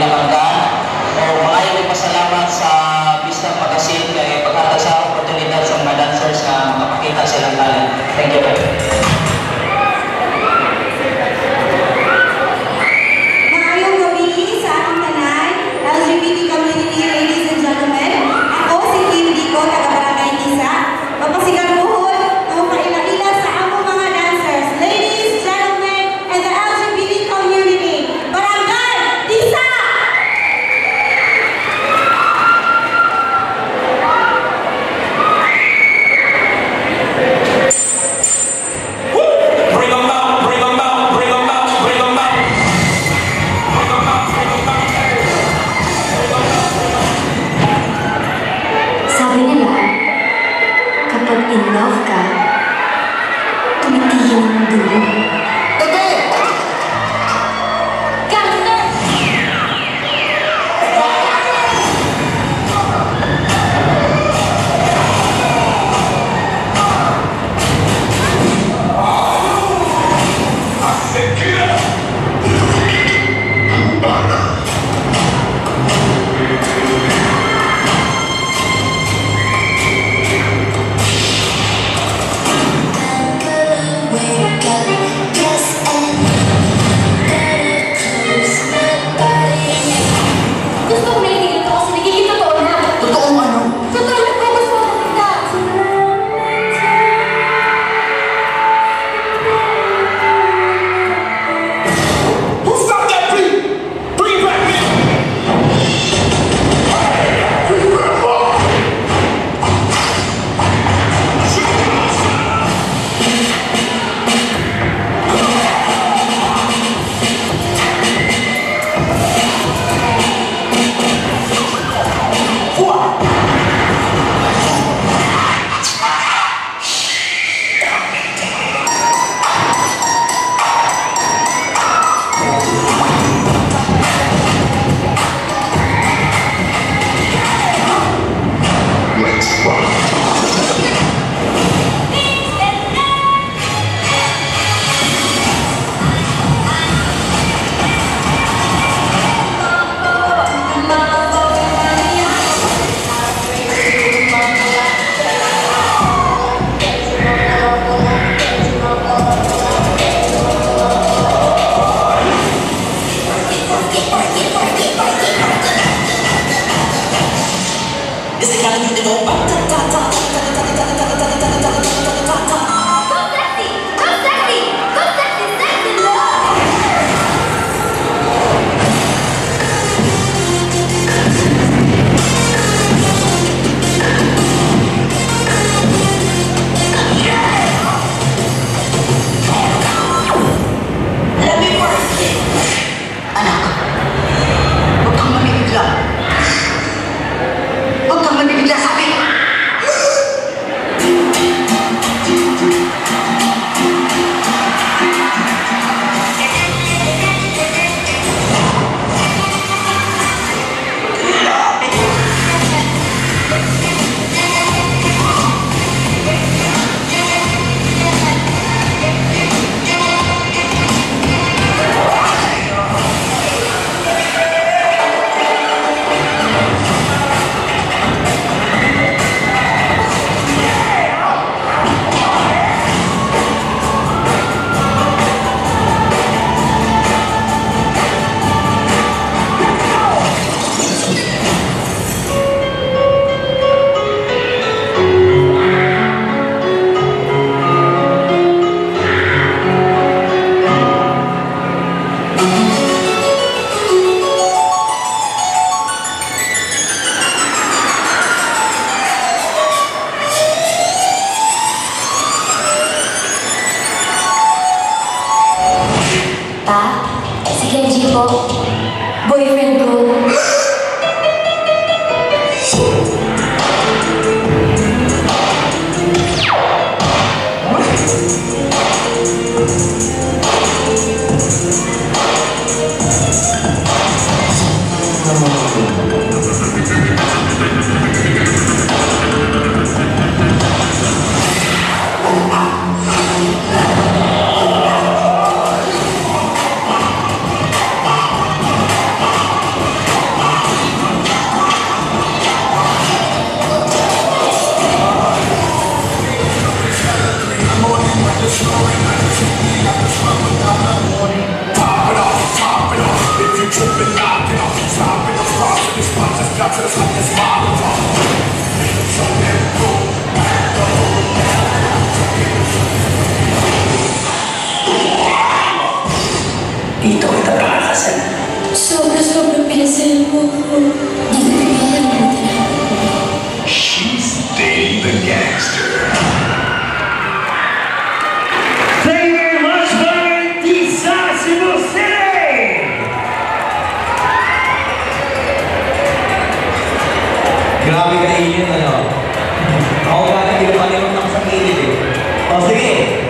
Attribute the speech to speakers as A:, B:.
A: pinakanggan. O mga yung pasalamat sa Vista Magazine kay pagkata sa oportunidad sa mga dancers na makapakita silang talent. Thank you.
B: Maayong gabi sa ating tanan, LGBT community, ladies and gentlemen. Ako si Kim Dico, taga-Barangay Nisa. Mapasigan buhol, mapailaila sa among mga dancers, ladies, gentlemen, and the LGBT community. Barangay Nisa!
C: Sabi nila, kapag in love ka, tumitiyong ang dulo. Gangster! Gusto ko naitigil ko kasi nagiging totoo na.
D: Totoo ano?
C: Totoo na ko gusto ko kita.
D: Who stopped that beat? Bring it back, man! Bring it back up! Let's rock.
A: It's the kind of music that go
C: Go sexy! Go sexy! Go sexy! Sexy love!
A: Let me work it. Anak, huwag kang mamibigla. Huwag kang mamibigla, sabi ko.
C: Pa, si Kenji po, boyfriend ko.
D: tripping out, get off the top in the cross, and this spot just got to the top, this bottom off. So then, boom,
A: Dito kita pakakasan.
C: Sobra-sobrang pinasalan mo ako. Di ko tingnan ang
D: she's dating the gangster.
E: Thank you very much, Valentisa Cebu City!
A: Grabe ka yun, ano? Ako ba na pinapalimot lang sa kilid eh. O sige,